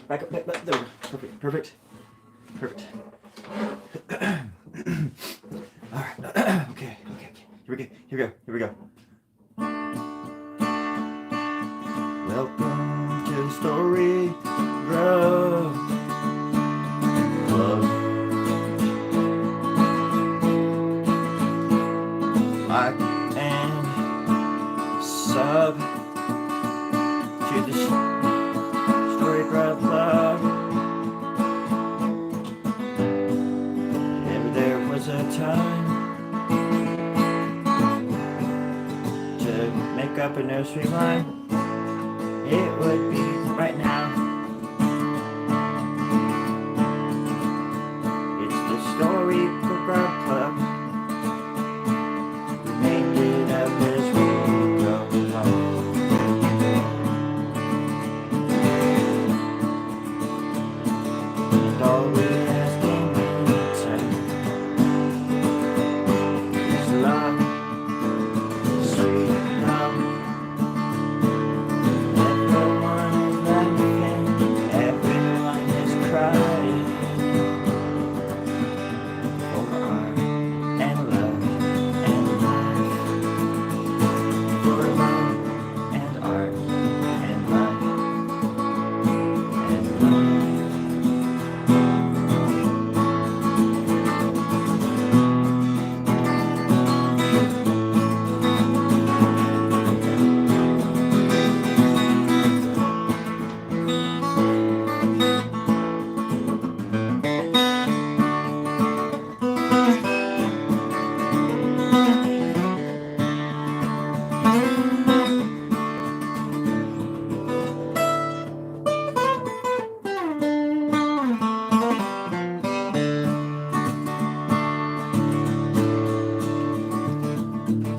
Back up. There we go. Perfect. Perfect. Perfect. All right. Okay. Here we go. Here we go. Welcome to Storie Grubb. Like and sub to the Storie Grubb Club. If there was a time to make up a nursery rhyme, it would be right now. It's the Storie Grubb Club. We made it up as we go along. And all we're asking in return is love, sweet love. Everyone is laughing, everyone is crying for art and love and life. For love and art and life and life.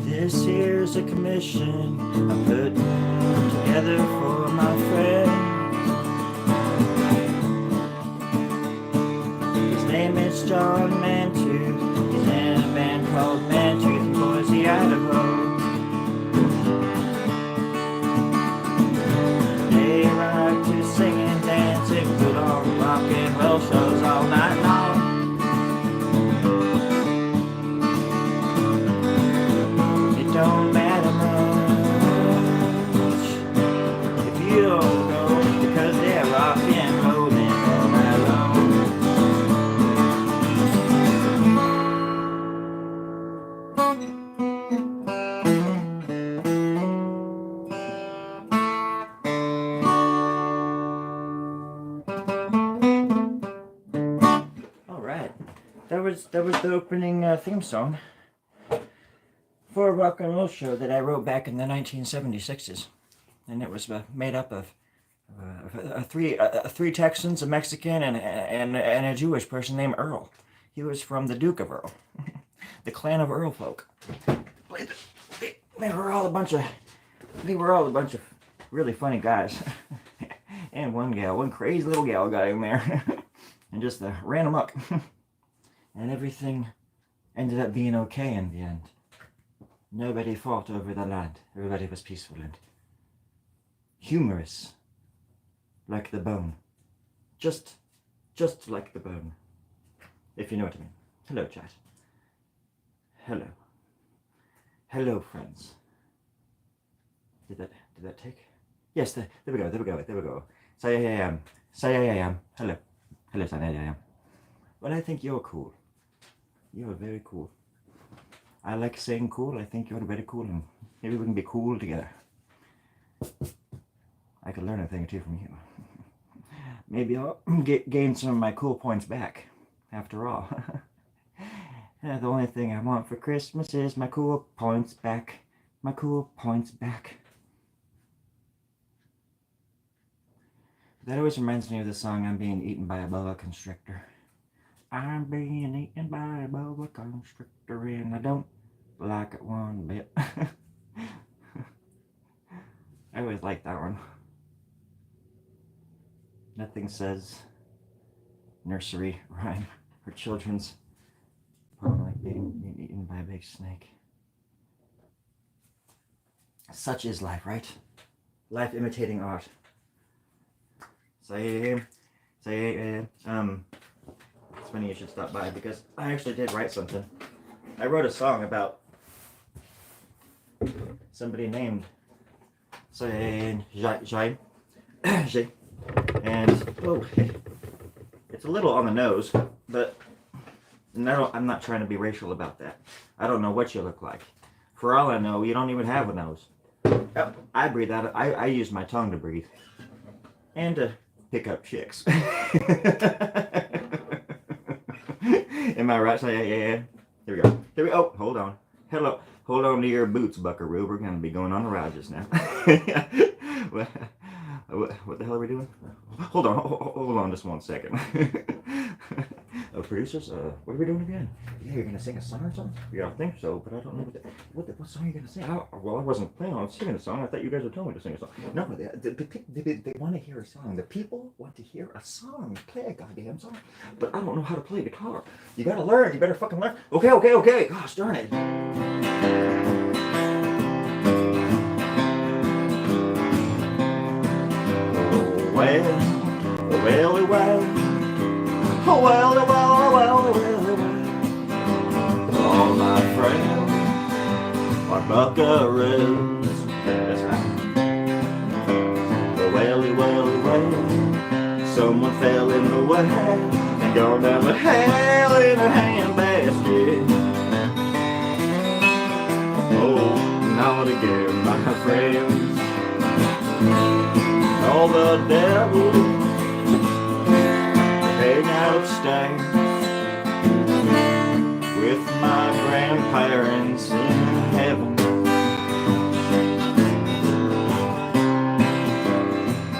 This here's a commission I'm putting together for my friend. His name is John Mantooth. He's in a band called Mantooth in Boise, Idaho. They like to sing and dance and put on rock and roll shows all night long. It don't matter much if you don't go, because they're rock and rolling all night long. All right, that was the opening theme song for a rock and roll show that I wrote back in the 1976s, and it was made up of three Texans, a Mexican, and a Jewish person named Earl. He was from the Duke of Earl, the clan of Earl folk. They were all a bunch of really funny guys, and one crazy little gal got in there, and just ran amok, and everything ended up being okay in the end. Nobody fought over the land. Everybody was peaceful and humorous, like the bone. Just like the bone, if you know what I mean. Hello, chat. Hello, friends. Did that take? Yes, there we go. Say I am. Hello, say I am. Well, I think you're cool. You're very cool. I like saying cool. I think you're very cool, and maybe we can be cool together. I could learn a thing or two from you. Maybe I'll gain some of my cool points back, after all. The only thing I want for Christmas is my cool points back. My cool points back. That always reminds me of the song I'm being eaten by a boa constrictor. I'm being eaten by a boa constrictor and I don't like it one bit. I always like that one. Nothing says nursery rhyme or children's poem like being eaten by a big snake. Such is life, right? Life imitating art. Say Say, it's funny you should stop by because I actually did write something. I wrote a song about somebody named, say, Jai, and whoa, it's a little on the nose, but no, I'm not trying to be racial about that. I don't know what you look like. For all I know, you don't even have a nose. I breathe out. I use my tongue to breathe and to pick up chicks. Am I right? So yeah. Here we go. Oh, hold on. Hello. Hold on to your boots, Buckaroo. We're going to be going on a ride just now. What the hell are we doing? Hold on just 1 second. Producers, what are we doing again? Yeah, you're gonna sing a song or something? Yeah, I think so, but I don't know what song you're gonna sing. Well, I wasn't planning on singing a song. I thought you guys were telling me to sing a song. No, they want to hear a song. The people want to hear a song. Play a goddamn song. But I don't know how to play guitar. You gotta learn. You better fucking learn. Okay. Gosh darn it. Well. All my friends are buckaroos. That's right. Well. Someone fell in the way and gone down the hell in a handbasket. Oh, not again, my friends. All the devil hang outstairs with my grandparents in heaven.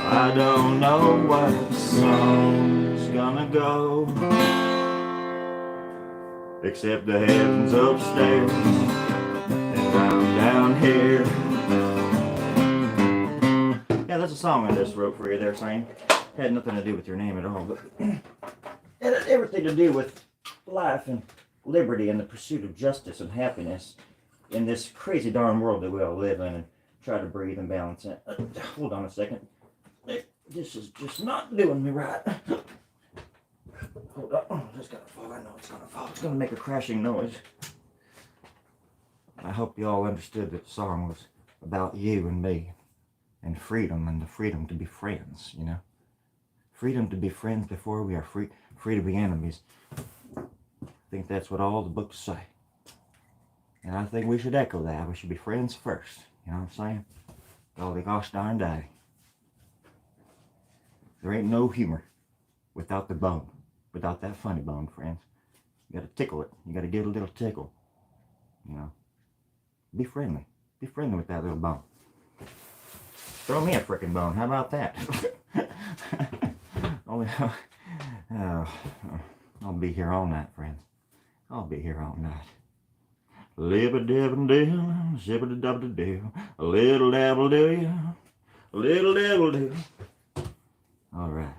I don't know where the song's gonna go, except the heavens upstairs and I'm down here. Yeah, that's a song I just wrote for you there, Sam. Had nothing to do with your name at all, but it had everything to do with life and liberty and the pursuit of justice and happiness in this crazy darn world that we all live in and try to breathe and balance it. Hold on a second. This is just not doing me right. Hold on. Oh, it's gonna fall. I know it's gonna fall. It's gonna make a crashing noise. I hope you all understood that the song was about you and me and freedom and the freedom to be friends, you know? Freedom to be friends before we are free to be enemies. I think that's what all the books say. And I think we should echo that. We should be friends first. You know what I'm saying? Golly gosh darn day. There ain't no humor without the bone. Without that funny bone, friends. You gotta tickle it. You gotta give it a little tickle. You know? Be friendly. Be friendly with that little bone. Throw me a frickin' bone. How about that? I'll be here all night, friends. I'll be here all night. Libbity-dibbity-doo, zibbity-dubbity-doo, a little dabble do you, a little dabble do. All right.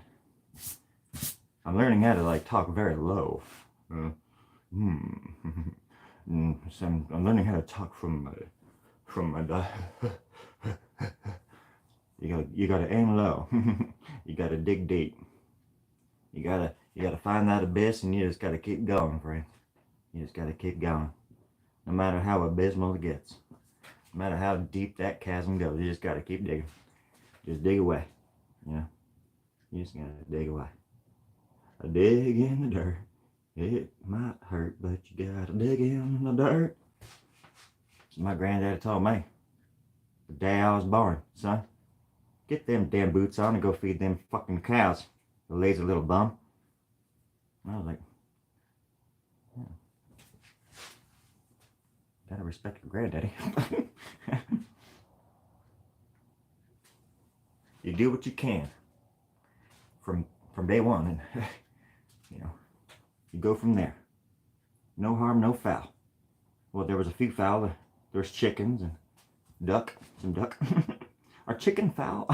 I'm learning how to talk very low. So I'm learning how to talk from my You gotta aim low. You gotta dig deep. You gotta find that abyss, and you just gotta keep going, friend. You just gotta keep going. No matter how abysmal it gets. No matter how deep that chasm goes, you just gotta keep digging. Just dig away. You know? You just gotta dig away. A dig in the dirt. It might hurt, but you gotta dig in the dirt. So my granddad told me the day I was born, son. Get them damn boots on and go feed them fucking cows. The lazy little bum. And I was like, yeah. Gotta respect your granddaddy. You do what you can from day one, and you know, you go from there. No harm, no foul. Well, there was a few foul. There's chickens and some duck. Are chicken fowl?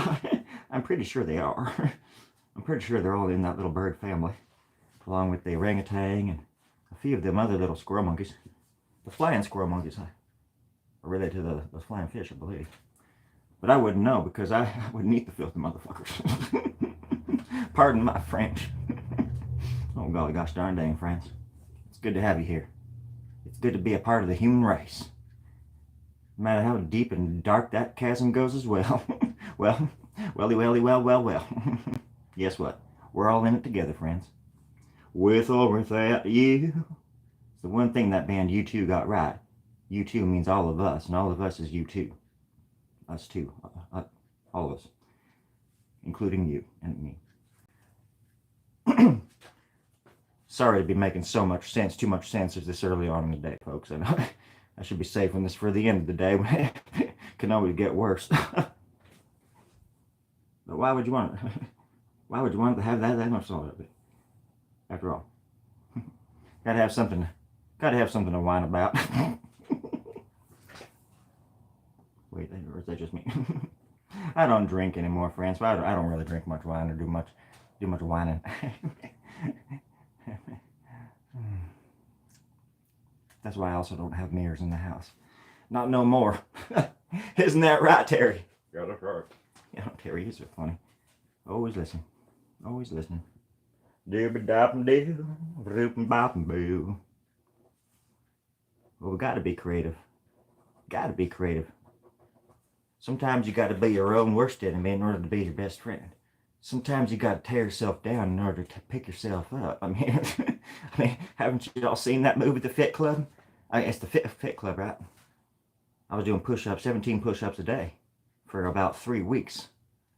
I'm pretty sure they are. I'm pretty sure they're all in that little bird family, along with the orangutan and a few of them other little squirrel monkeys. The flying squirrel monkeys are related to the flying fish, I believe. But I wouldn't know because I wouldn't eat the filthy motherfuckers. Pardon my French. Oh, golly gosh darn dang, friends. It's good to have you here. It's good to be a part of the human race. No matter how deep and dark that chasm goes as well. Well, well. Guess what? We're all in it together, friends. With or without you. It's the one thing that band U2 got right. U2 means all of us, and all of us is U2. Us too. All of us. Including you and me. Sorry to be making too much sense this early on in the day, folks. And I should be saving this for the end of the day when it can always get worse. But why would you want it? Why would you want to have that much salt of it? After all, gotta have something to whine about. Wait, or is that just me? I don't drink anymore, friends. But I don't really drink much wine or do much whining. That's why I also don't have mirrors in the house. Not no more. Isn't that right, Terry? Yeah, that's right. Yeah, Terry, you're so funny. Always listen. Always listening. Dibba-dop-doo, Roop-and-bop-and-boo. Well, we gotta be creative. Gotta be creative. Sometimes you gotta be your own worst enemy in order to be your best friend. Sometimes you gotta tear yourself down in order to pick yourself up. I mean, haven't you all seen that movie, The Fit Club? It's the Fit Club, right? I was doing push-ups, 17 push-ups a day for about 3 weeks.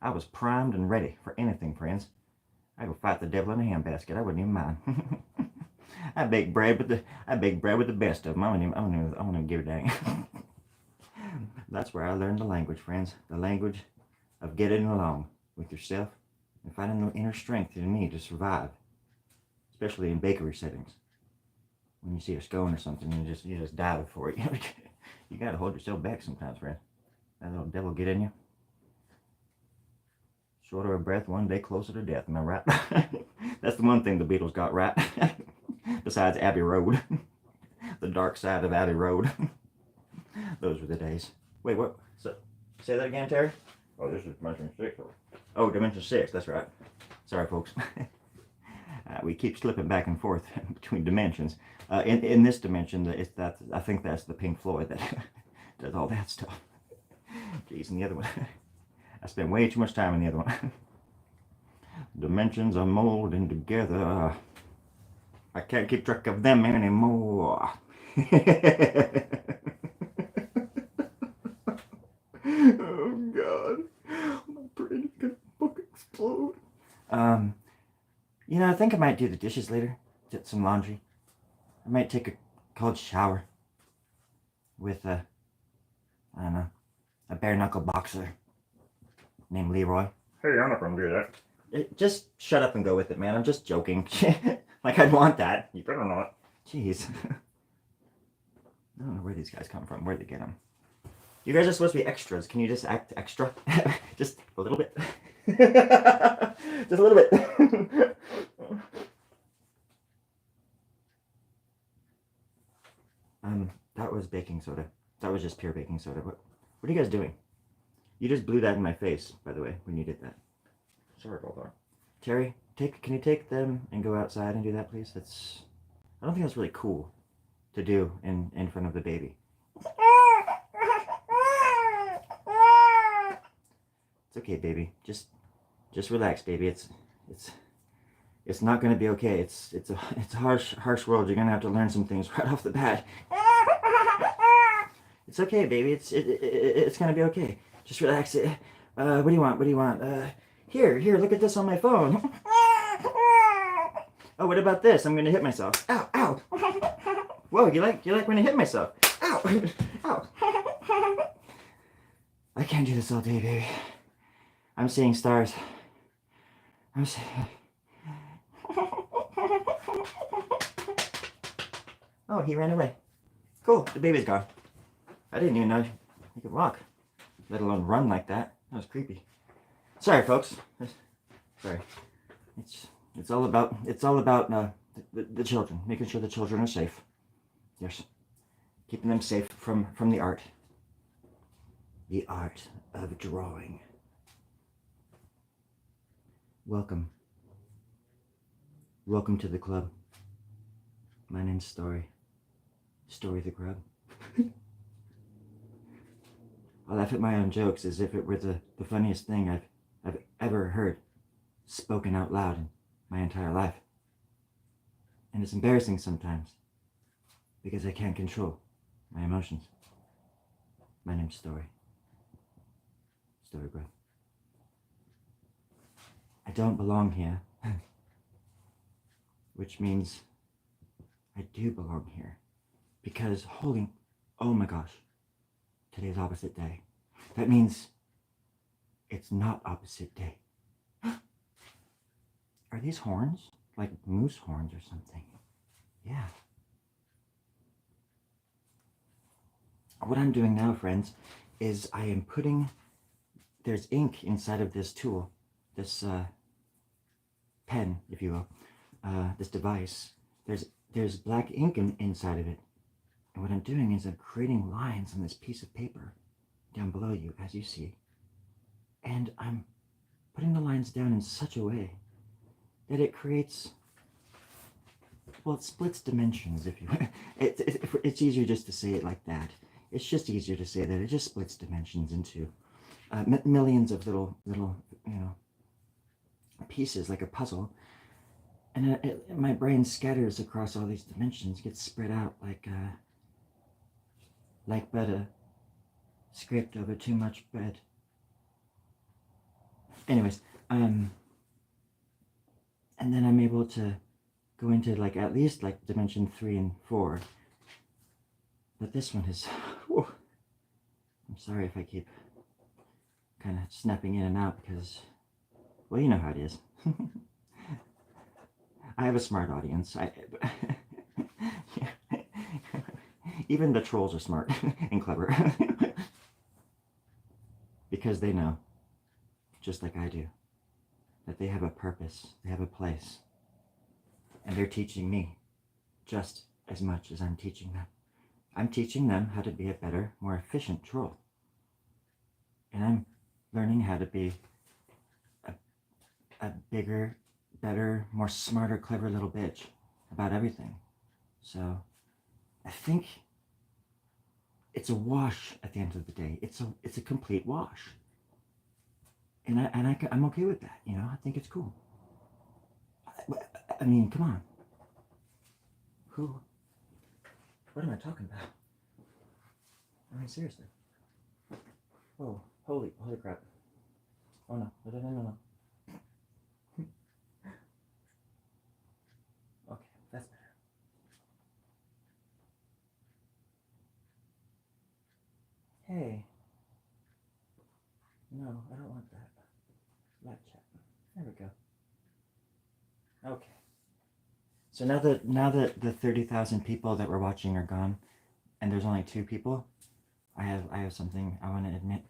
I was primed and ready for anything, friends. I could fight the devil in a handbasket. I wouldn't even mind. I bake bread with the best of them. I don't even give a dang. That's where I learned the language, friends. The language of getting along with yourself and finding the inner strength in me to survive, especially in bakery settings. When you see a scone or something, you just dive for it. You gotta hold yourself back sometimes, friend. That little devil get in you. Shorter of breath, one day closer to death. Am I right? That's the one thing the Beatles got right. Besides Abbey Road. The dark side of Abbey Road. Those were the days. Wait, what? So, say that again, Terry? Oh, this is Dimension 6. Oh, Dimension 6, that's right. Sorry, folks. We keep slipping back and forth between dimensions. In this dimension, I think that's the Pink Floyd that does all that stuff. Jeez, and the other one. I spent way too much time in the other one. Dimensions are molding together. I can't keep track of them anymore. Oh God, my brain is gonna fucking explode. I think I might do the dishes later. Get some laundry. I might take a cold shower with I don't know, a bare knuckle boxer named Leroy. Hey, I'm not gonna do that. Just shut up and go with it, man. I'm just joking. Like, I'd want that. You better not. Jeez. I don't know where these guys come from. Where'd they get them? You guys are supposed to be extras. Can you just act extra? Just a little bit. Just a little bit. That was baking soda. That was just pure baking soda. What are you guys doing? You just blew that in my face, by the way, when you did that. Sorry about that. Terry, can you take them and go outside and do that, please? I don't think that's really cool to do in front of the baby. It's okay, baby. Just relax, baby. It's not gonna be okay. It's a harsh world. You're gonna have to learn some things right off the bat. It's okay, baby. It's gonna be okay. Just relax. What do you want? Here, look at this on my phone. Oh, what about this? I'm gonna hit myself. Ow. Whoa, you like when I hit myself? Ow. I can't do this all day, baby. I'm seeing stars. Oh, he ran away. Cool, the baby's gone. I didn't even know he could walk, let alone run like that. That was creepy. Sorry, folks. Sorry. It's all about the children, making sure the children are safe. Yes, keeping them safe from the art. The art of drawing. Welcome Welcome to the club. My name's Storie. Storie the Grubb. I laugh at my own jokes as if it were the funniest thing I've ever heard spoken out loud in my entire life. And it's embarrassing sometimes because I can't control my emotions. My name's Storie. Storie Grubb. I don't belong here, which means I do belong here because oh my gosh, today's opposite day. That means it's not opposite day. Are these horns? Like moose horns or something? Yeah. What I'm doing now, friends, is I am there's ink inside of this tool, this pen, if you will, this device. There's black ink inside of it. And what I'm doing is I'm creating lines on this piece of paper down below you, as you see. And I'm putting the lines down in such a way that it creates, well, it splits dimensions, if you will. It's easier just to say it like that. It's just easier to say that it just splits dimensions into millions of little, pieces, like a puzzle. And my brain scatters across all these dimensions, gets spread out like butter scraped over too much bread. Anyways, and then I'm able to go into at least dimension 3 and 4. But this one is, whew, I'm sorry if I keep kind of snapping in and out because, well, you know how it is. I have a smart audience. Even the trolls are smart and clever. Because they know, just like I do, that they have a purpose, they have a place. And they're teaching me just as much as I'm teaching them. I'm teaching them how to be a better, more efficient troll. And I'm learning how to be a bigger, better, more smarter, clever little bitch about everything. So I think it's a wash at the end of the day. It's a complete wash. And I'm okay with that, I think it's cool. I mean, come on. What am I talking about? I mean, seriously. Oh, holy crap. Oh no. Okay, that's better. Hey. No, I don't want that. Live chat. There we go. Okay. So now that the 30,000 people that were watching are gone, and there's only 2 people, I have something I want to admit.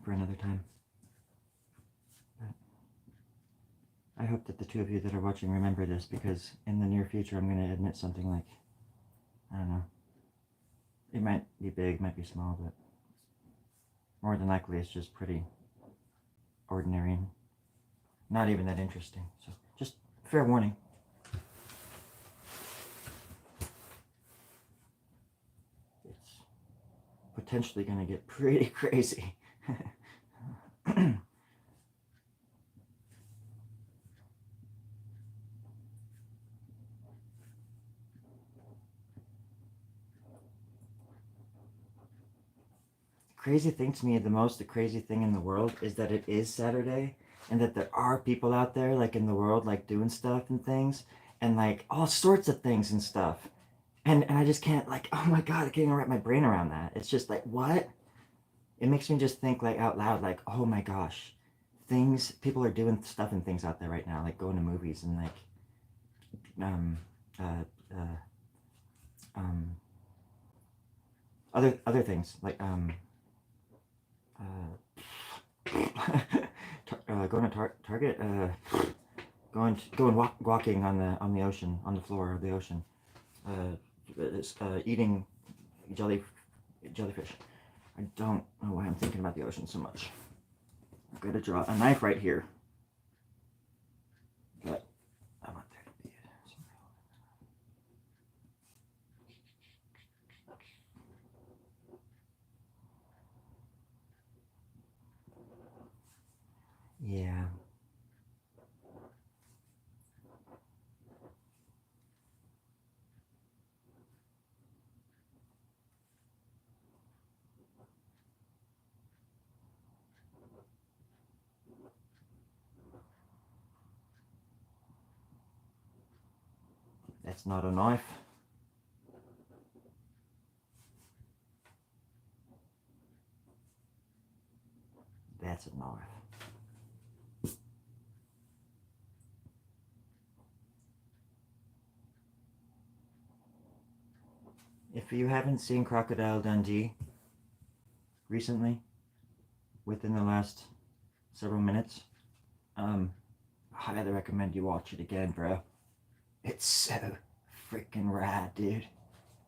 For another time. But I hope that the 2 of you that are watching remember this, because in the near future I'm going to admit something like, I don't know, it might be big, might be small, but more than likely it's just pretty ordinary and not even that interesting. So just fair warning. It's potentially going to get pretty crazy. Crazy thing to me, the crazy thing in the world is that it is Saturday, and that there are people out there in the world doing stuff and things, and all sorts of things and stuff, and I just can't oh my god, I can't even wrap my brain around that. It's just what? It makes me just think out loud oh my gosh, people are doing stuff and things out there right now, going to movies and other things going to Target, walking on the ocean, on the floor of the ocean, eating jellyfish. I don't know why I'm thinking about the ocean so much. I've got to draw a knife right here. But I want there to be yeah. That's not a knife. That's a knife. If you haven't seen Crocodile Dundee recently, within the last several minutes, I highly recommend you watch it again, bro. It's so freaking rad, dude.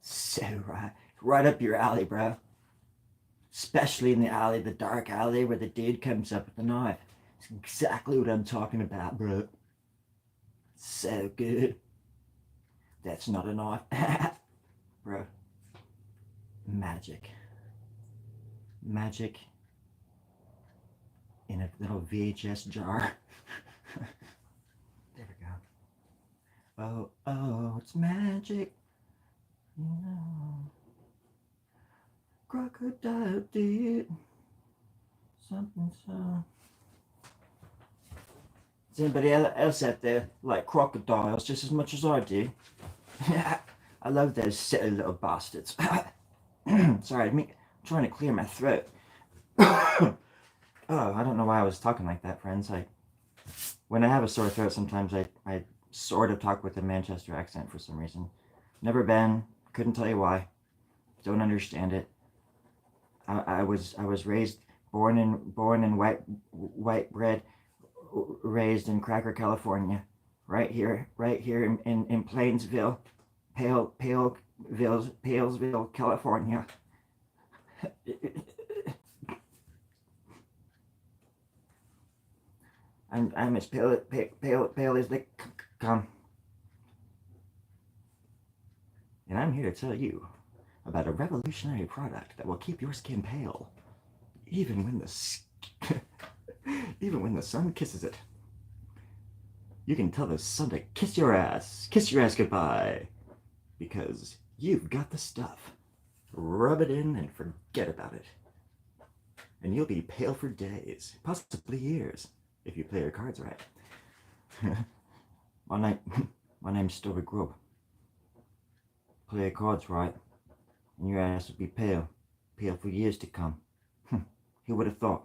So rad. Right up your alley, bro. Especially in the alley, the dark alley where the dude comes up with the knife. It's exactly what I'm talking about, bro. So good. That's not a knife. Bro. Magic. Magic in a little VHS jar. There we go. Oh, oh, it's magic. You know. Crocodile did something so. Does anybody else out there like crocodiles just as much as I do? I love those silly little bastards. Sorry, I'm trying to clear my throat. Oh, I don't know why I was talking like that, friends. When I have a sore throat, sometimes I sort of talk with a Manchester accent for some reason. Never been, couldn't tell you why. Don't understand it. I was raised, born in white bread, raised in Cracker, California, right here in Plainsville, Palesville, California. I'm as pale as they come, and I'm here to tell you about a revolutionary product that will keep your skin pale, even when the sun kisses it. You can tell the sun to kiss your ass goodbye, because you've got the stuff. Rub it in and forget about it, and you'll be pale for days, possibly years, if you play your cards right. my name's Storie Grubb. Play your cards right, and your ass will be pale for years to come. Who would have thought?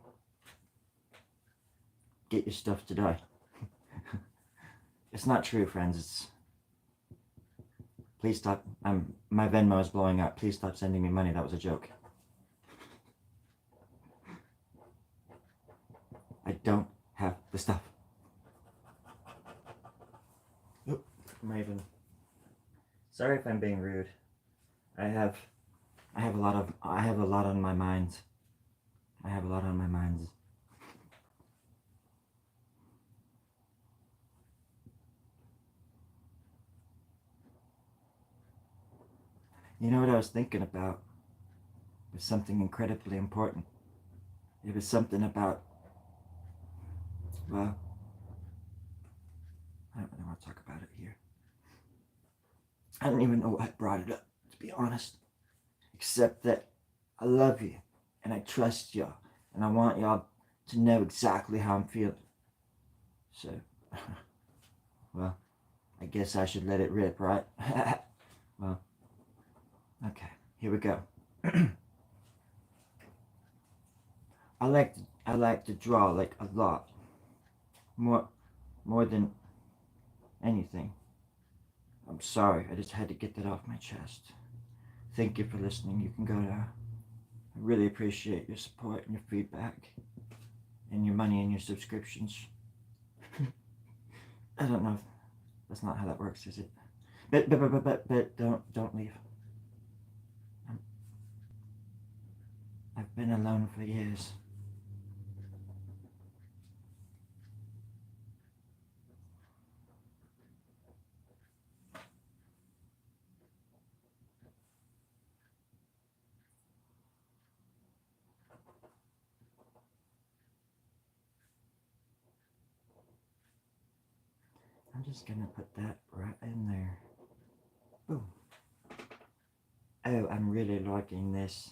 Get your stuff today. It's not true, friends. Please stop. My Venmo is blowing up. Please stop sending me money. That was a joke. I don't have the stuff. Oop, Raven. Sorry if I'm being rude. I have a lot on my mind. I have a lot on my mind. You know what I was thinking about? It was something incredibly important. It was something about, well, I don't really want to talk about it here. I don't even know why I brought it up, to be honest. Except that I love you, and I trust y'all, and I want y'all to know exactly how I'm feeling. So, well, I guess I should let it rip, right? Well, okay, here we go. I like to draw like a lot. More than anything. I'm sorry, I just had to get that off my chest. Thank you for listening. You can go now. I really appreciate your support and your feedback and your money and your subscriptions. I don't know if that's not how that works, is it? But don't leave. I've been alone for years. I'm just gonna put that right in there. Boom. Oh, I'm really liking this.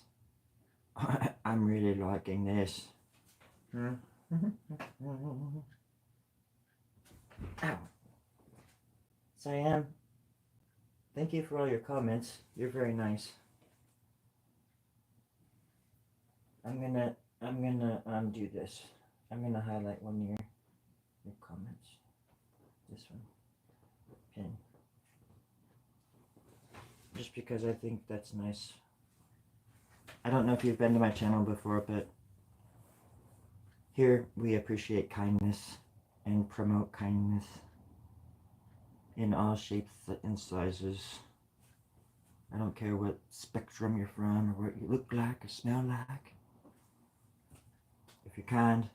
I'm really liking this. Ow. Cyan, thank you for all your comments. You're very nice. I'm gonna do this. I'm gonna highlight one of your comments. This one. Pin. Just because I think that's nice. I don't know if you've been to my channel before, but here we appreciate kindness and promote kindness in all shapes and sizes. I don't care what spectrum you're from or what you look like or smell like. If you're kind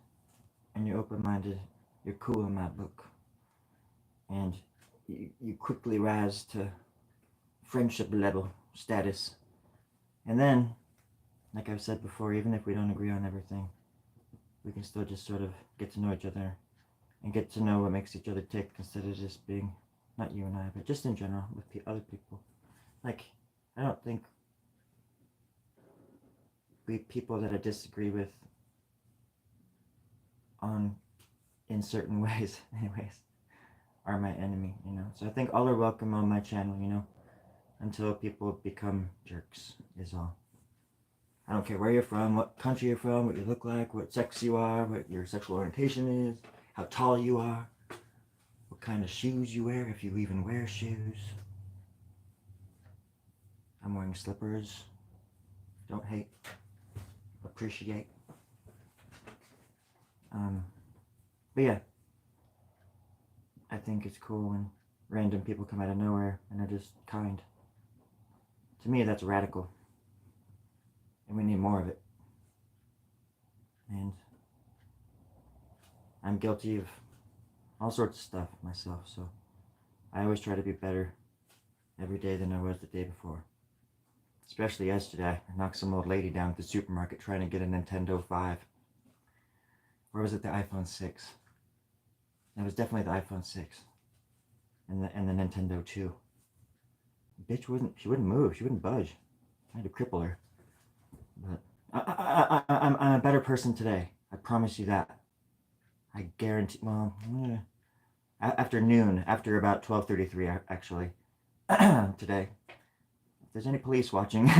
and you're open-minded, you're cool in my book. And you quickly rise to friendship level status. And then, like I've said before, even if we don't agree on everything, we can still just sort of get to know each other and get to know what makes each other tick instead of just being, not you and I, but just in general with other people. Like, I don't think people that I disagree with in certain ways, anyways, are my enemy, you know. So I think all are welcome on my channel, you know, until people become jerks, is all. I don't care where you're from, what country you're from, what you look like, what sex you are, what your sexual orientation is, how tall you are, what kind of shoes you wear, if you even wear shoes. I'm wearing slippers. Don't hate. Appreciate. But yeah, I think it's cool when random people come out of nowhere and are just kind. To me, that's radical. And we need more of it. And I'm guilty of all sorts of stuff myself, so I always try to be better every day than I was the day before. Especially yesterday, I knocked some old lady down at the supermarket trying to get a Nintendo 5. Or was it the iPhone 6? It was definitely the iPhone 6. And the Nintendo 2. The bitch she wouldn't move, she wouldn't budge. I had to cripple her. But I'm a better person today. I promise you that. I guarantee, well, after noon, after about 12:33 actually, today. If there's any police watching,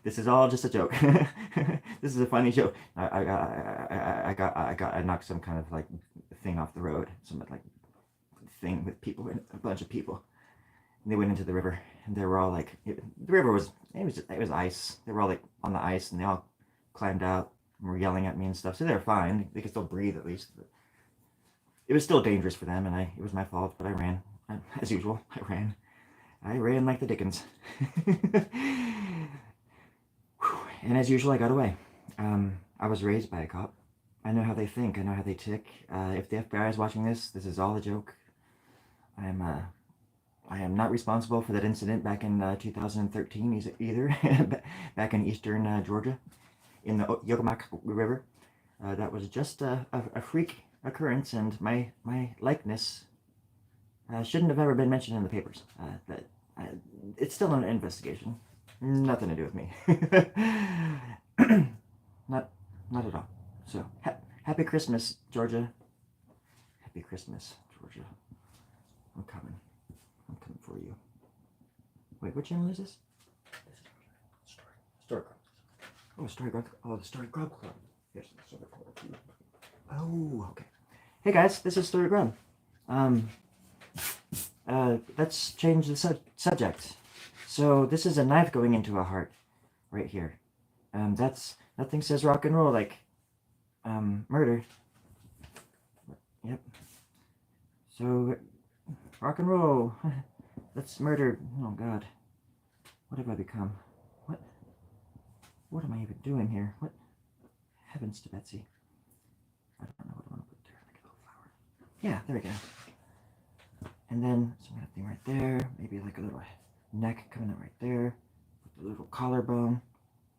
this is all just a joke. This is a funny joke. I knocked some kind of like thing off the road, some like thing with people, a bunch of people, and they went into the river, and they were all like, the river was it was ice. They were all like on the ice, and they all climbed out and were yelling at me and stuff. So they were fine. They could still breathe at least. But it was still dangerous for them, and it was my fault. But I ran, as usual. I ran like the Dickens. And as usual, I got away. I was raised by a cop. I know how they think. I know how they tick. If the FBI is watching this, this is all a joke. I am not responsible for that incident back in 2013 either. Back in eastern Georgia, in the Yokomak River. That was just a freak occurrence, and my likeness shouldn't have ever been mentioned in the papers. It's still an investigation. Nothing to do with me. not at all. So, happy Christmas, Georgia. Happy Christmas, Georgia. I'm coming for you. Wait, what channel is this? Storie Grubb. Oh, Storie Grubb. Oh, the Storie Grubb Club. Yes, the Storie Grubb Club. Oh, okay. Hey guys, this is Storie Grubb. Let's change the subject. So this is a knife going into a heart, right here. Nothing says rock and roll like, murder. Yep. So, rock and roll. Let's murder. Oh God, what have I become? What am I even doing here? What? Heavens to Betsy. I don't know what I want to put there. Like a little flower. Yeah, there we go. And then some kind of thing right there. Maybe like a little neck coming out right there. With a little collarbone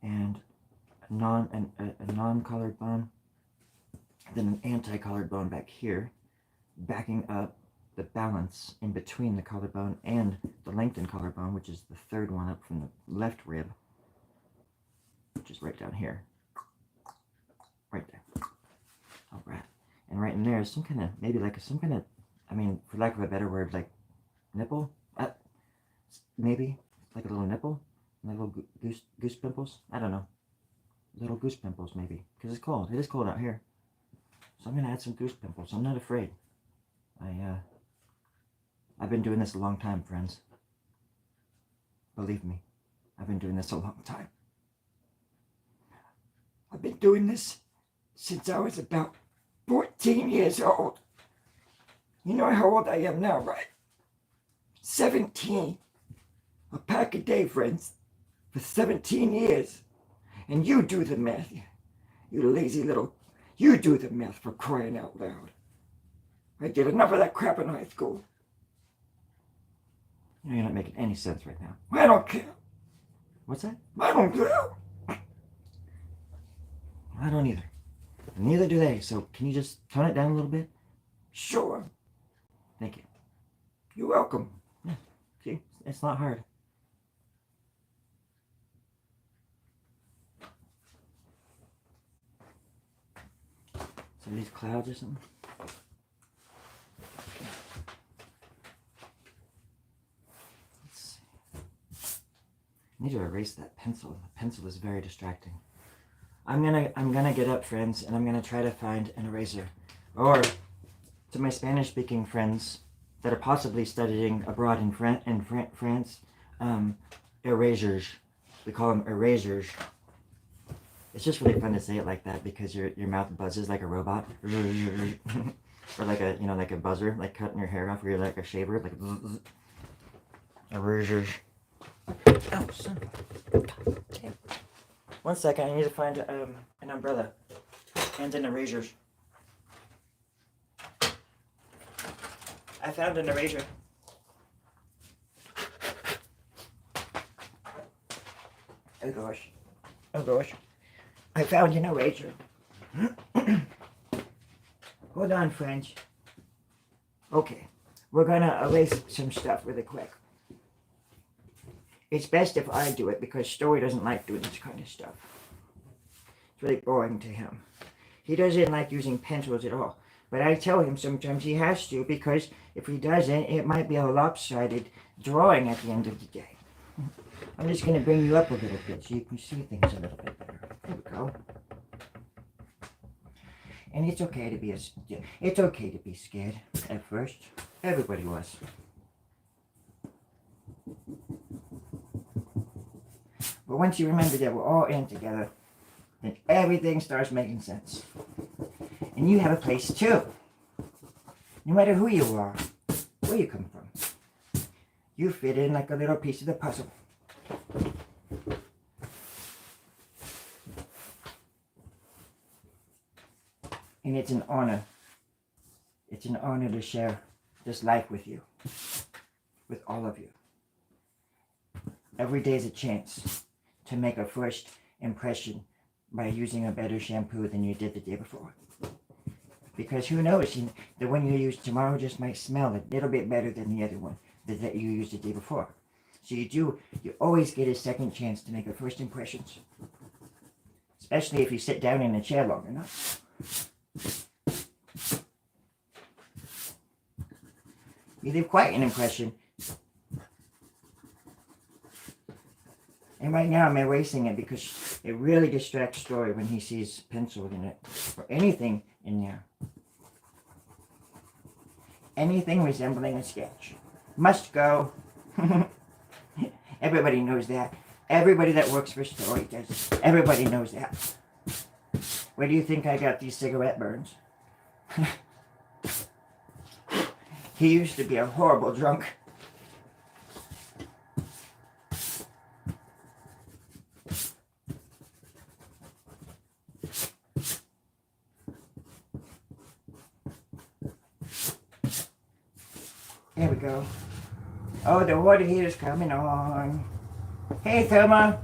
and a non-collared bone. Then an anti-collared bone back here, backing up the balance in between the collarbone and the lengthened collarbone, which is the third one up from the left rib, which is right down here. Right there. All right. And right in there is some kind of, maybe like some kind of, I mean, for lack of a better word, like nipple? Maybe. Like a little nipple? Like little goose pimples? I don't know. Little goose pimples, maybe. Because it's cold. It is cold out here. So I'm going to add some goose pimples. I'm not afraid. I've been doing this a long time, friends. Believe me. I've been doing this a long time. I've been doing this since I was about 14 years old. You know how old I am now, right? 17. A pack a day, friends. For 17 years. And you do the math. You lazy little... You do the math, for crying out loud. I did enough of that crap in high school. You know, you're not making any sense right now. I don't care. What's that? I don't care. I don't either. And neither do they. So can you just tone it down a little bit? Sure. Thank you. You're welcome. Yeah. See, it's not hard. So these clouds or something? Let's see. I need to erase that pencil. The pencil is very distracting. I'm gonna get up, friends, and I'm gonna try to find an eraser. Or to my Spanish-speaking friends that are possibly studying abroad in France, erasers. We call them erasers. It's just really fun to say it like that because your mouth buzzes like a robot, or like a like a buzzer, like cutting your hair off, or you're like a shaver, like erasers. Oh, son of a... Damn. 1 second, I need to find an umbrella and an eraser. I found an eraser. Oh gosh. Oh gosh. I found an eraser. Hold on, friends. Okay. We're gonna erase some stuff really quick. It's best if I do it because Storie doesn't like doing this kind of stuff. It's really boring to him. He doesn't like using pencils at all. But I tell him sometimes he has to because if he doesn't, it might be a lopsided drawing at the end of the day. I'm just going to bring you up a little bit so you can see things a little bit better. There we go. And it's okay to be scared at first. Everybody was. But once you remember that we're all in together, then everything starts making sense. And you have a place too. No matter who you are, where you come from, you fit in like a little piece of the puzzle. And it's an honor. It's an honor to share this life with you. With all of you. Every day is a chance to make a first impression by using a better shampoo than you did the day before. Because who knows, the one you use tomorrow just might smell a little bit better than the other one that you used the day before. So you always get a second chance to make a first impressions. Especially if you sit down in a chair long enough. You leave quite an impression. And right now I'm erasing it because it really distracts Storie when he sees pencil in it. Or anything in there. Anything resembling a sketch. Must go. Everybody knows that. Everybody that works for Storie does. Everybody knows that. Where do you think I got these cigarette burns? He used to be a horrible drunk. There we go. Oh, the water heater's coming on. Hey, Thelma.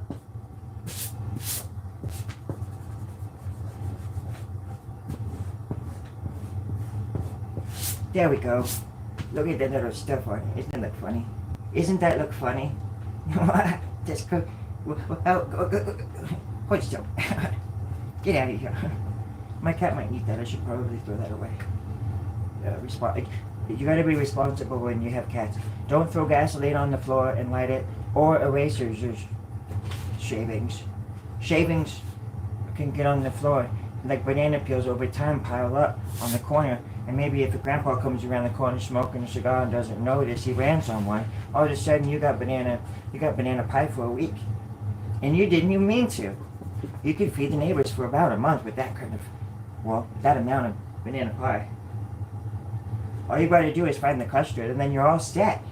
There we go. Look at that little stuff on it. Isn't that look funny? Isn't that look funny? Just go. Hold still. Get out of here. My cat might eat that. I should probably throw that away. You gotta be responsible when you have cats. Don't throw gasoline on the floor and light it, or erasers or shavings. Shavings can get on the floor, like banana peels over time pile up on the corner, and maybe if a grandpa comes around the corner smoking a cigar and doesn't notice he ran someone, all of a sudden you got banana pie for a week. And you didn't even mean to. You could feed the neighbors for about a month with that that amount of banana pie. All you gotta do is find the custard and then you're all set.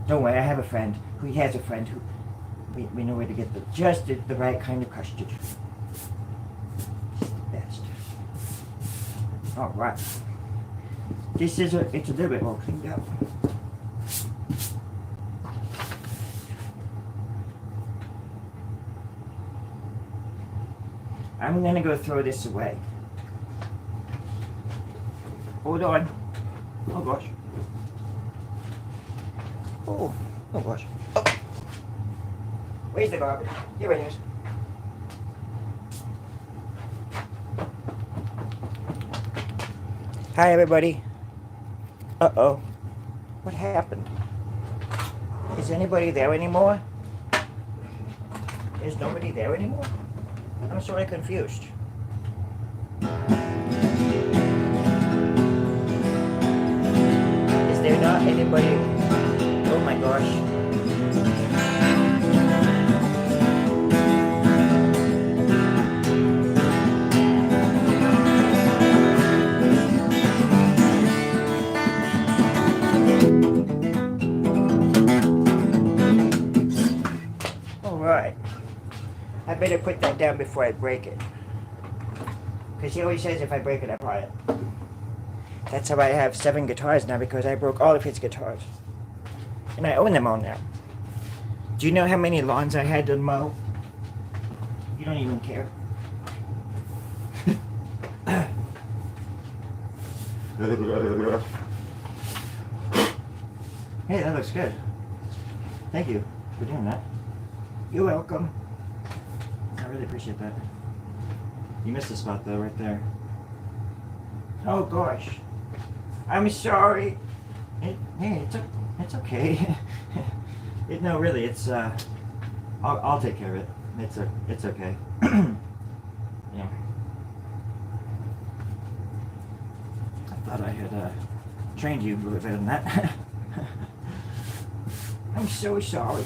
Don't worry, I have a friend who we know where to get just the right kind of custard. Best. Alright. It's a little bit more cleaned up. I'm gonna go throw this away. Hold on. Oh gosh. Oh gosh. Oh. Where's the garbage? Here it is. Hi everybody. Uh-oh. What happened? Is anybody there anymore? Is nobody there anymore? I'm sort of confused. Is there not anybody? Oh my gosh. Alright. I better put that down before I break it. Because he always says if I break it, I buy it. That's how I have 7 guitars now, because I broke all of his guitars. And I own them all now. Do you know how many lawns I had to mow? You don't even care. Hey, that looks good. Thank you for doing that. You're welcome. I really appreciate that. You missed a spot though, right there. Oh gosh. I'm sorry. Hey, it's okay. No, really, it's I'll take care of it. It's okay. Yeah. I thought I had trained you a little bit better than that. I'm so sorry.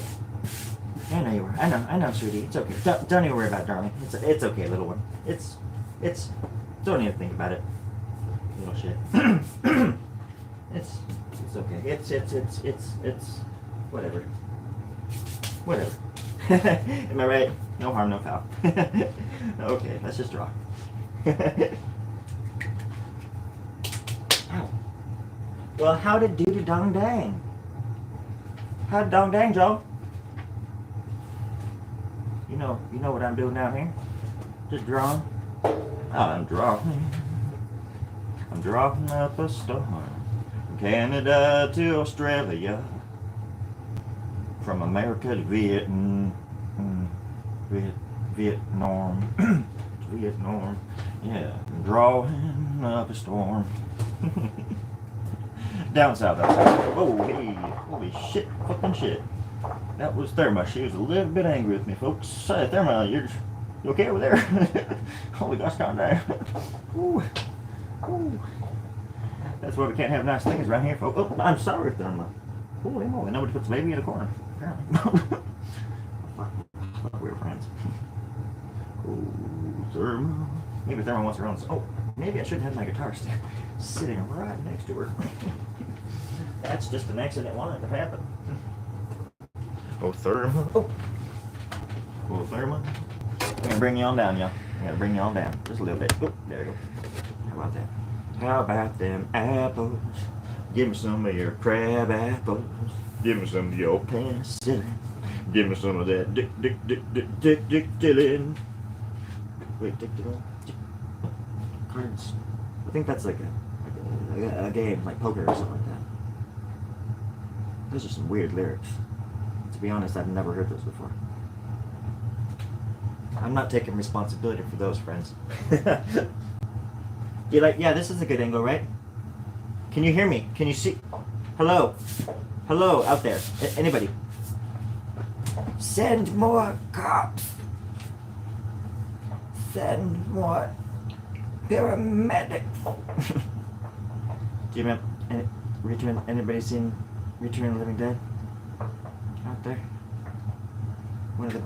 I know you were. I know, sweetie. It's okay. Don't even worry about it, darling. It's okay, little one. It's. Don't even think about it, little shit. It's okay. It's whatever. Whatever. Am I right? No harm, no foul. Okay, let's just draw. Ow. Well, how did do dong dang? How did dong dang, Joe? You know what I'm doing down here? Just drawing. I'm drawing. I'm drawing up a star. From Canada to Australia. From America to Vietnam. Vietnam. Yeah, I'm drawing up a storm. Down south outside. Oh, hey, holy shit, fucking shit. That was Therma. She was a little bit angry with me, folks. Therma, you okay over there? Holy gosh, calm down. Ooh. Ooh. That's why we can't have nice things around here, folks. Oh, I'm sorry, Therma. Holy moly, nobody puts a baby in a corner, apparently. Fuck, we were friends. Oh, Therma. Maybe Therma wants her own. Oh, maybe I shouldn't have my guitar sitting right next to her. That's just an accident wanting to happen. Oh, Therma. Oh, Therma. I'm gonna bring you on down, y'all. I gotta bring you on down. Just a little bit. Oh, there you go. How about that? How about them apples? Give me some of your crab apples. Give me some of your penicillin. Give me some of that Dick Dillon. Wait, Dick Dillon? Cards. I think that's like a a game like poker or something like that. Those are some weird lyrics. To be honest, I've never heard those before. I'm not taking responsibility for those, friends. You like, yeah, this is a good angle, right? Can you hear me? Can you see? Hello? Hello, out there. Anybody? Send more cops. Send more paramedics. Do you remember anybody seen Return of the Living Dead out there? One of the,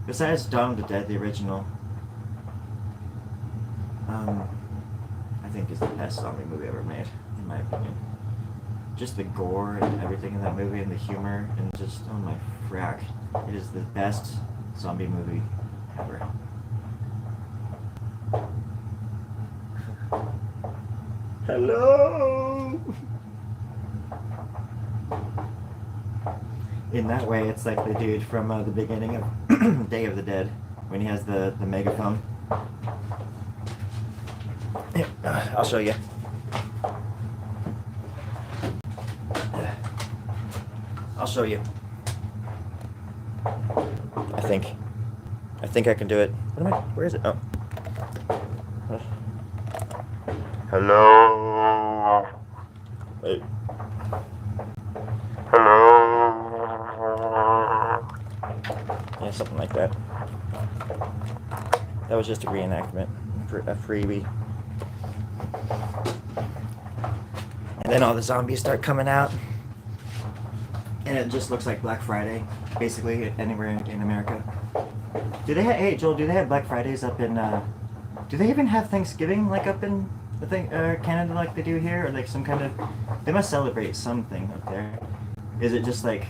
besides Dawn of the Dead, the original, I think is the best zombie movie ever made, in my opinion. Just the gore and everything in that movie, and the humor, and just, oh my frack, it is the best zombie movie ever. Hello! In that way, it's like the dude from the beginning of Day of the Dead, when he has the megaphone. Here, I'll show you. I'll show you. I think I can do it. What am I? Where is it? Oh. Hello. Wait. Hello. Yeah, something like that. That was just a reenactment, a freebie. And then all the zombies start coming out. And it just looks like Black Friday, basically, anywhere in America. Do they have, hey Joel, do they have Black Fridays up in, do they even have Thanksgiving, like up in the Canada like they do here? Or like some kind of, they must celebrate something up there. Is it just like,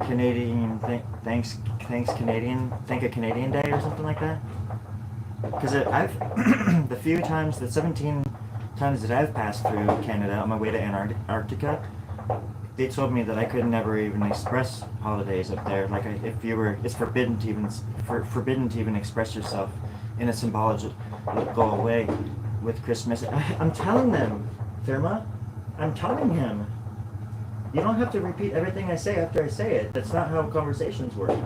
Canadian, thank a Canadian Day or something like that? Because I've, the few times, the 17 times that I've passed through Canada on my way to Antarctica, they told me that I could never even express holidays up there. Like it's forbidden to even express yourself in a symbolical way with Christmas. I'm telling them, Therma, I'm telling him. You don't have to repeat everything I say after I say it. That's not how conversations work.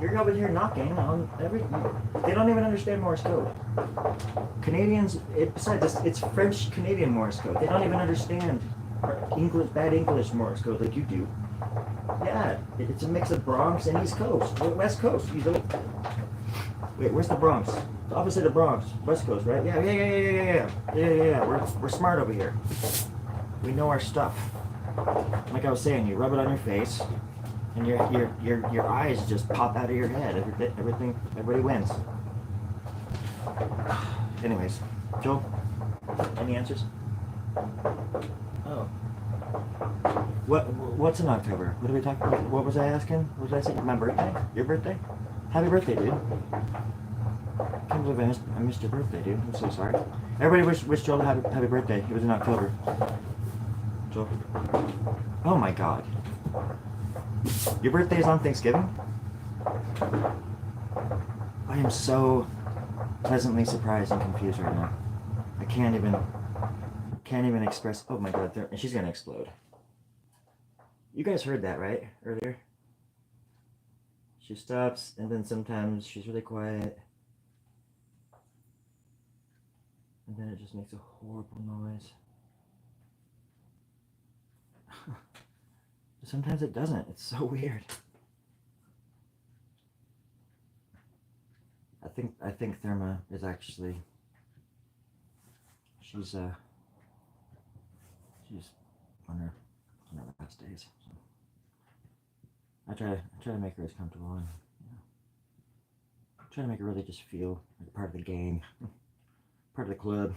You're over here knocking on they don't even understand Morse code. Canadians, besides, it's French-Canadian Morse code. They don't even understand bad English Morse code like you do. Yeah, it's a mix of Bronx and East Coast, West Coast. Wait, where's the Bronx? The opposite of Bronx, West Coast, right? Yeah. We're smart over here. We know our stuff. Like I was saying, you rub it on your face, and your eyes just pop out of your head. Everybody wins. Anyways, Joel, any answers? Oh. What's in October? What are we talking about? What was I asking? What did I say? My birthday? Your birthday? Happy birthday, dude. I can't believe I missed your birthday, dude. I'm so sorry. Everybody wish Joel a happy birthday. It was in October. Joel. Oh my god. Your birthday is on Thanksgiving? I am so pleasantly surprised and confused right now. I can't even express. Oh my god, she's gonna explode. You guys heard that, right? Earlier? She stops, and then sometimes she's really quiet. And then it just makes a horrible noise. Sometimes it doesn't. It's so weird. I think Therma is actually she's on her last days. So I try to make her as comfortable and try to make her really just feel like part of the gang, part of the club.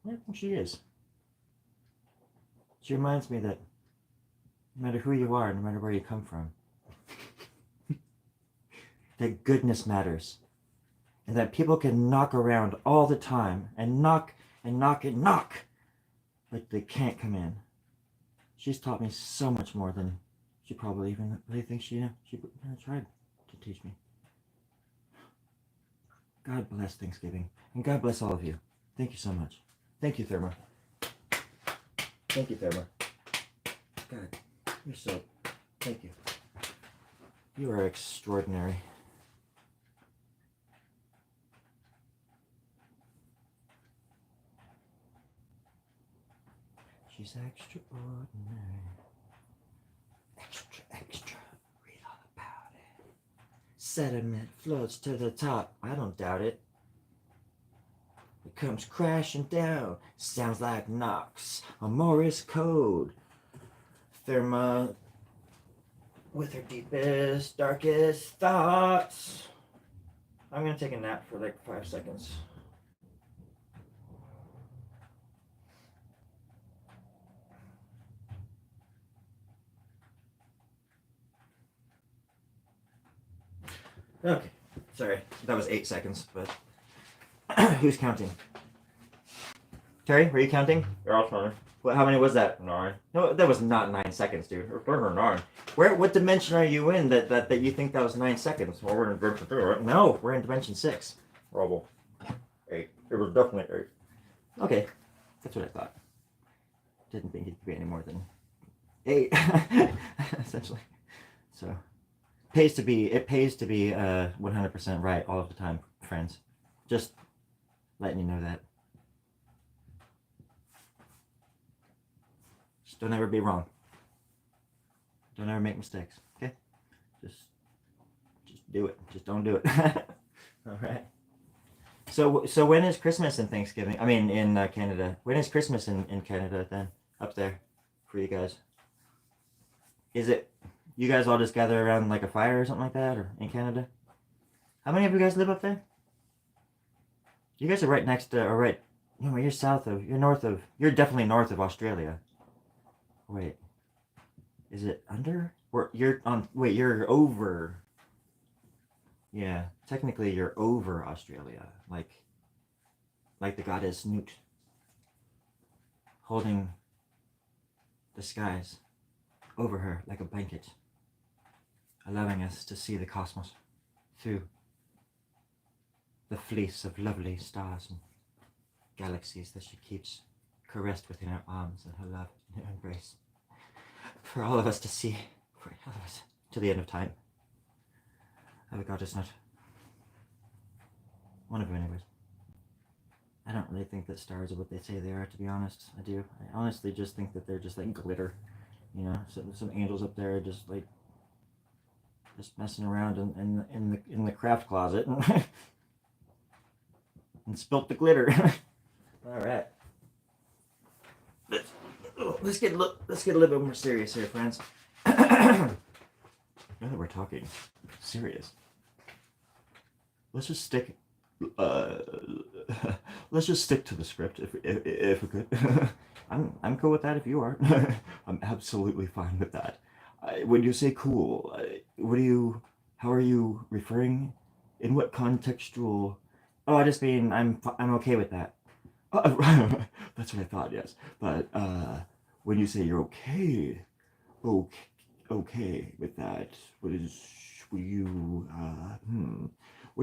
I think she is. She reminds me that no matter who you are, no matter where you come from, that goodness matters. And that people can knock around all the time and knock and knock and knock like they can't come in. She's taught me so much more than she probably even really thinks she tried to teach me. God bless Thanksgiving. And God bless all of you. Thank you so much. Thank you, Therma. Thank you, Therma. God, you're so... Thank you. You are extraordinary. She's extraordinary. Extra, extra. Read all about it. Sediment floats to the top. I don't doubt it. It comes crashing down. Sounds like Knox. A Morse code. Therma with her deepest, darkest thoughts. I'm gonna take a nap for like 5 seconds. Okay, sorry, that was 8 seconds, but who's counting? Terry, were you counting? You're all fine. How many was that? 9. No, that was not 9 seconds, dude. Or 9. What dimension are you in that you think that was 9 seconds? Well, we're in dimension 2, right? No, we're in dimension 6. Rubble. 8. It was definitely 8. Okay, that's what I thought. Didn't think it could be any more than 8, essentially. So, it pays to be 100% right all of the time, friends. Just letting you know that. Just don't ever be wrong. Don't ever make mistakes, okay? Just do it. Just don't do it. All right. So when is Christmas and Thanksgiving? I mean, in Canada. When is Christmas in Canada then? Up there for you guys? Is it you guys all just gather around like a fire or something like that, or in Canada? How many of you guys live up there? You guys are right next to, or right? No, you're you're definitely north of Australia. Wait, is it under? You're on. Wait, you're over. Yeah, technically you're over Australia, like the goddess Newt, holding the skies over her like a blanket, allowing us to see the cosmos through the fleece of lovely stars and galaxies that she keeps caressed within her arms and her love and her embrace. For all of us to see, for all of us, to the end of time. Oh God, it's not. One of them, anyways. I don't really think that stars are what they say they are, to be honest. I do. I honestly just think that they're just like glitter. You know, some angels up there just messing around in the craft closet and spilt the glitter. All right. Let's get a little bit more serious here, friends. Now that we're talking serious, let's just stick to the script if we could. I'm cool with that if you are. I'm absolutely fine with that. When you say cool, how are you referring? In what contextual? Oh, I just mean I'm okay with that. That's what I thought. Yes, but when you say you're okay with that, what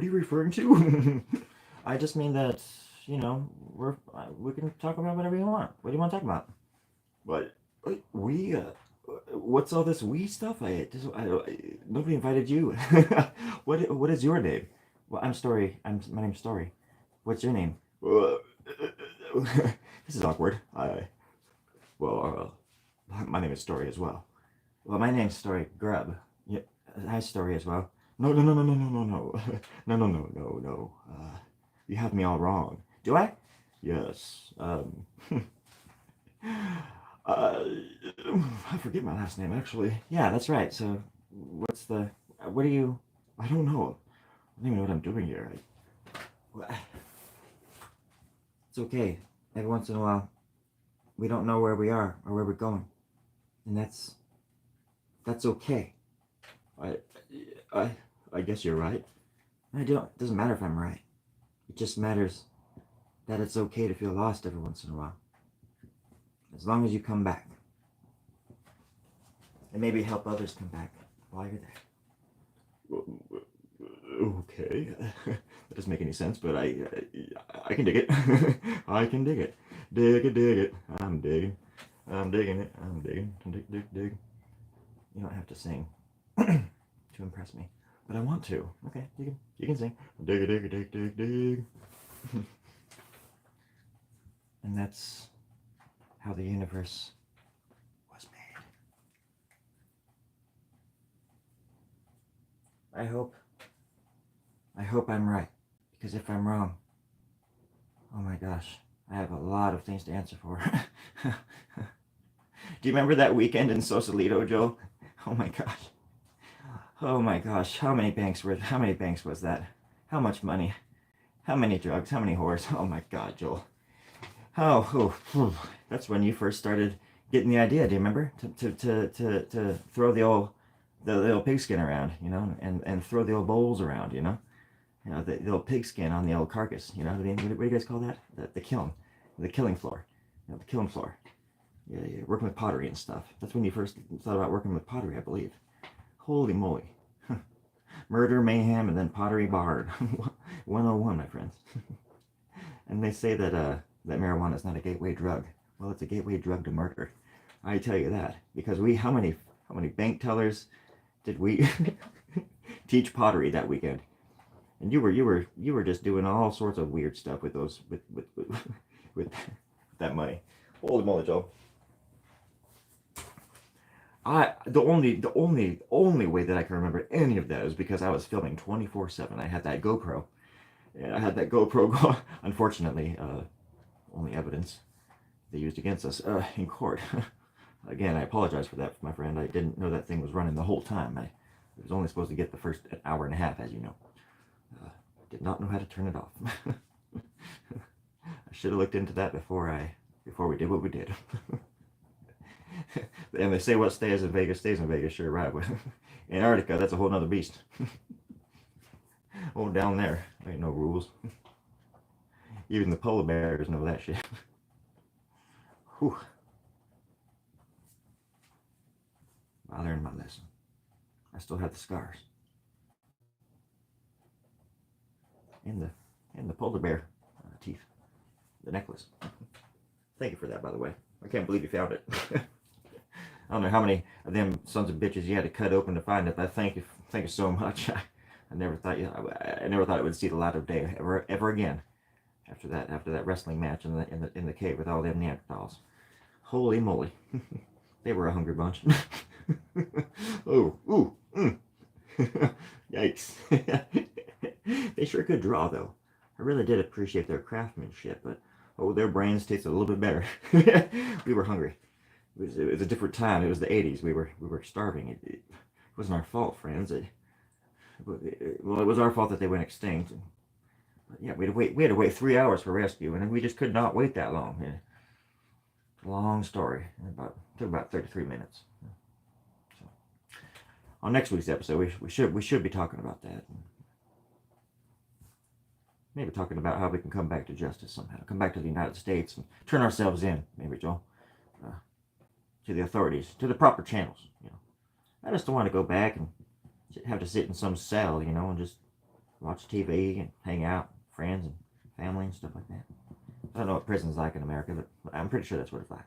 are you referring to? I just mean that, you know, we can talk about whatever you want. What do you want to talk about? What what's all this we stuff? Nobody invited you. What is your name? Well, my name's Storie. What's your name? This is awkward. My name is Storie as well. Well, my name's Storie Grubb. Yeah, hi, Storie as well. No. No. You have me all wrong. Do I? Yes. I forget my last name, actually. Yeah, that's right. So, I don't know. I don't even know what I'm doing here. It's okay. Every once in a while, we don't know where we are or where we're going. And that's okay. I guess you're right. It doesn't matter if I'm right. It just matters that it's okay to feel lost every once in a while. As long as you come back. And maybe help others come back while you're there. Okay, that doesn't make any sense, but I can dig it. I can dig it. Dig it, dig it. I'm digging. I'm digging it. I'm digging. Dig, dig, dig. You don't have to sing to impress me, but I want to. Okay, you can sing. Dig it, dig it, dig, dig, dig. And that's how the universe was made. I hope I'm right, because if I'm wrong, oh my gosh, I have a lot of things to answer for. Do you remember that weekend in Sausalito, Joe? Oh my gosh. Oh my gosh, how many banks was that? How much money? How many drugs? How many whores? Oh my god, Joel. That's when you first started getting the idea, do you remember? To throw the old pigskin around, and throw the old bowls around, the old pigskin on the old carcass, what do you guys call that? The kiln, the killing floor, the kiln floor. Yeah, working with pottery and stuff. That's when you first thought about working with pottery, I believe. Holy moly. Murder, mayhem, and then pottery barred. 101, my friends. And they say that marijuana is not a gateway drug. Well, it's a gateway drug to murder. I tell you that, because how many bank tellers did we teach pottery that weekend? And you were just doing all sorts of weird stuff with those with that money. Holy moly, Joe. The only way that I can remember any of that is because I was filming 24/7. I had that GoPro. And I had that GoPro go. Unfortunately, only evidence they used against us in court. Again, I apologize for that, my friend. I didn't know that thing was running the whole time. I was only supposed to get the first hour and a half, as you know. Did not know how to turn it off. I should have looked into that before we did what we did. And they say what stays in Vegas, sure, right. Antarctica, that's a whole nother beast. Oh, down there ain't no rules. Even the polar bears know that shit. Whew. I learned my lesson. I still have the scars. And the polar bear teeth. The necklace. Thank you for that, by the way. I can't believe you found it. I don't know how many of them sons of bitches you had to cut open to find it, but thank you so much. I never thought it would see the light of day ever again. After that wrestling match in the cave with all them Neanderthals. Holy moly, they were a hungry bunch. Yikes! They sure could draw though. I really did appreciate their craftsmanship, but their brains tasted a little bit better. We were hungry. It was a different time. It was the 80s. We were starving. It wasn't our fault, friends. It was our fault that they went extinct. But yeah, we had to wait 3 hours for rescue, and we just could not wait that long. Yeah. Long story. Took about 33 minutes. So, on next week's episode, we should be talking about that. Maybe talking about how we can come back to justice somehow. Come back to the United States and turn ourselves in, maybe, Joel. To the authorities, to the proper channels. I just don't want to go back and have to sit in some cell, and just watch TV and hang out with friends and family and stuff like that. I don't know what prison's like in America, but I'm pretty sure that's what it's like.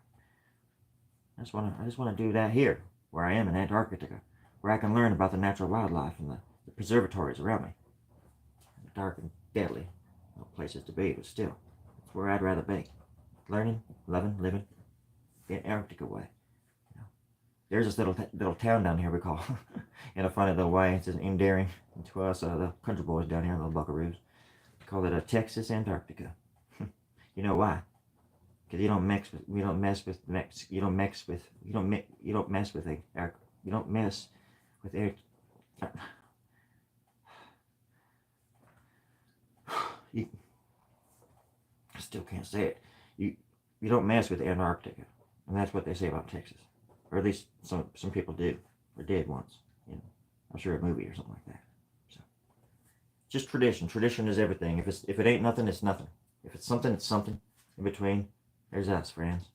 I just want to do that here, where I am in Antarctica, where I can learn about the natural wildlife and the preservatories around me. Dark and deadly, no places to be, but still, it's where I'd rather be. Learning, loving, living, the Antarctica way. There's this little town down here we call, in a funny little way. It's endearing to us, the country boys down here, little buckaroos. We call it a Texas Antarctica. You know why? Because you don't mess with air. I still can't say it. You don't mess with Antarctica, and that's what they say about Texas. Or at least some people do, or did once. I'm sure a movie or something like that. So, just tradition. Tradition is everything. If it ain't nothing, it's nothing. If it's something, it's something. In between, there's us, friends.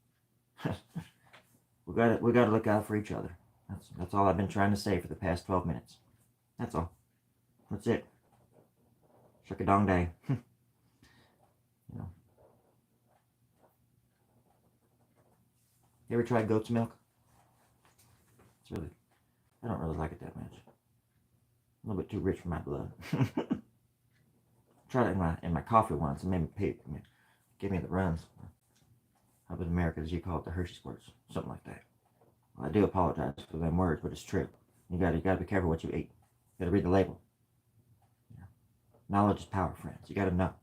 we gotta look out for each other. That's all I've been trying to say for the past 12 minutes. That's all. That's it. Shuck a dong day. You know. You ever tried goat's milk? It's really, I don't really like it that much. A little bit too rich for my blood. Tried it in my coffee once and made me gave me the runs. Up in America, as you call it, the Hershey squirts, something like that. Well, I do apologize for them words, but it's true. You gotta be careful what you eat. You gotta read the label. Yeah. Knowledge is power, friends. You gotta know.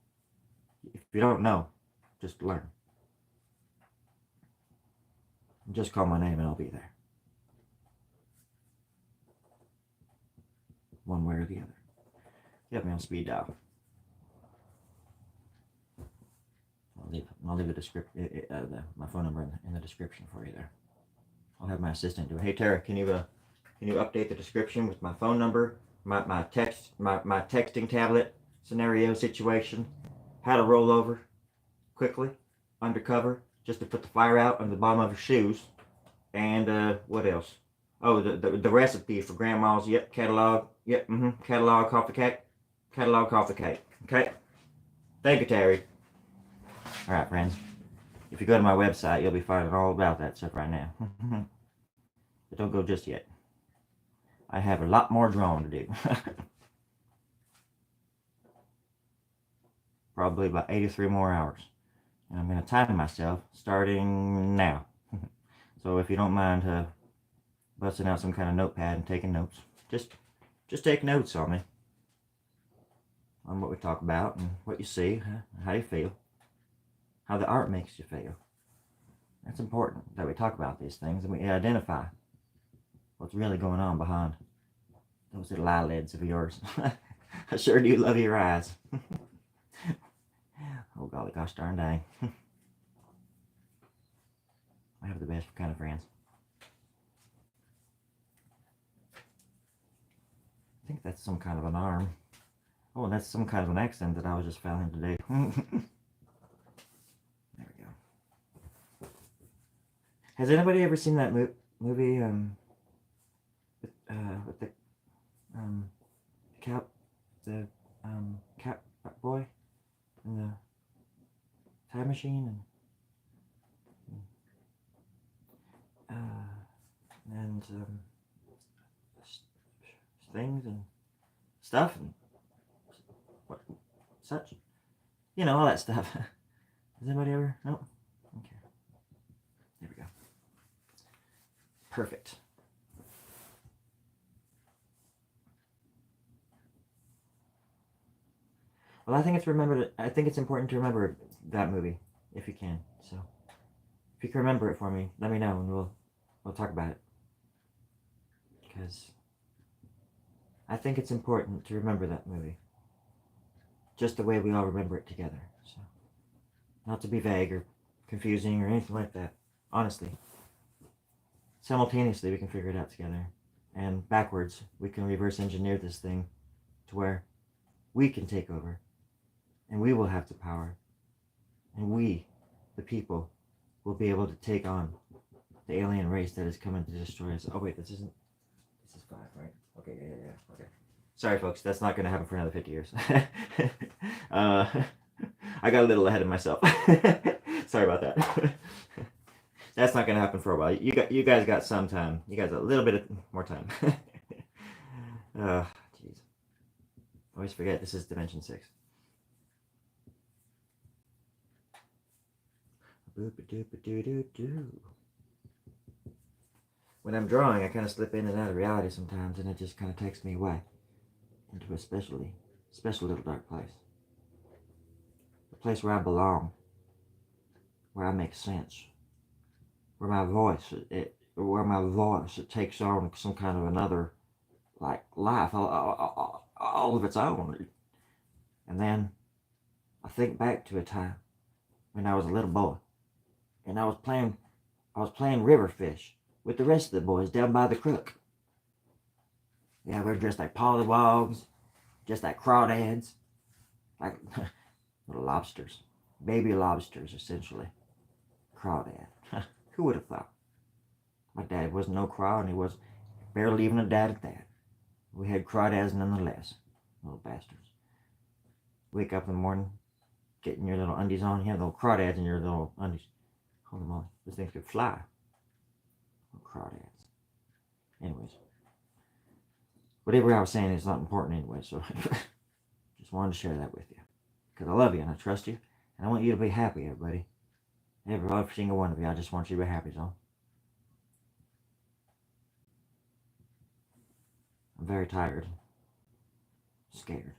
If you don't know, just learn. Just call my name and I'll be there. One way or the other. You have me on speed dial. I'll leave my phone number in the description for you there. I'll have my assistant do it. Hey Tara, can you update the description with my phone number, my texting tablet scenario situation, how to roll over quickly, undercover, just to put the fire out on the bottom of your shoes, and what else? Oh, the recipe for Grandma's catalog. Catalog coffee cake. Catalog coffee cake. Okay. Thank you, Terry. All right, friends. If you go to my website, you'll be finding all about that stuff right now. But don't go just yet. I have a lot more drawing to do. Probably about 83 more hours. And I'm going to time myself starting now. So if you don't mind busting out some kind of notepad and taking notes, just take notes on me. On what we talk about and what you see, how you feel, how the art makes you feel. It's important that we talk about these things and we identify what's really going on behind those little eyelids of yours. I sure do love your eyes. Oh golly gosh darn dang. I have the best kind of friends. I think that's some kind of an arm. Oh, and that's some kind of an accent that I was just failing to do. There we go. Has anybody ever seen that movie with the cat boy and the time machine and things and stuff and what such, all that stuff. Has anybody ever? No. Okay. There we go. Perfect. Well, I think it's important to remember that movie if you can. So, if you can remember it for me, let me know and we'll talk about it. Because I think it's important to remember that movie, just the way we all remember it together. So, not to be vague or confusing or anything like that. Honestly, simultaneously we can figure it out together, and backwards we can reverse engineer this thing to where we can take over. And we will have the power. And we, the people, will be able to take on the alien race that is coming to destroy us. Oh wait, this is 5, right? Okay, yeah. Okay. Sorry folks, that's not going to happen for another 50 years. I got a little ahead of myself. Sorry about that. That's not going to happen for a while. You guys got some time. You guys got a little bit more time. Oh, jeez. Always forget this is Dimension 6. When I'm drawing, I kind of slip in and out of reality sometimes, and it just kind of takes me away into a special little dark place. A place where I belong, where I make sense, where my voice it takes on some kind of another life, all of its own. And then I think back to a time when I was a little boy. And I was playing river fish with the rest of the boys down by the crook. Yeah, we were dressed like pollywogs, just like crawdads, like little lobsters, baby lobsters, essentially. Crawdad. Who would have thought? My dad wasn't no craw, and he was barely even a dad at that. We had crawdads nonetheless, little bastards. wake up in the morning, getting your little undies on. You have little crawdads in your little undies. Holy moly, those things could fly. Little crawdads. Anyways, whatever I was saying is not important anyway, so just wanted to share that with you. Because I love you and I trust you, and I want you to be happy, everybody. Every single one of you, I just want you to be happy, so. I'm very tired. Scared.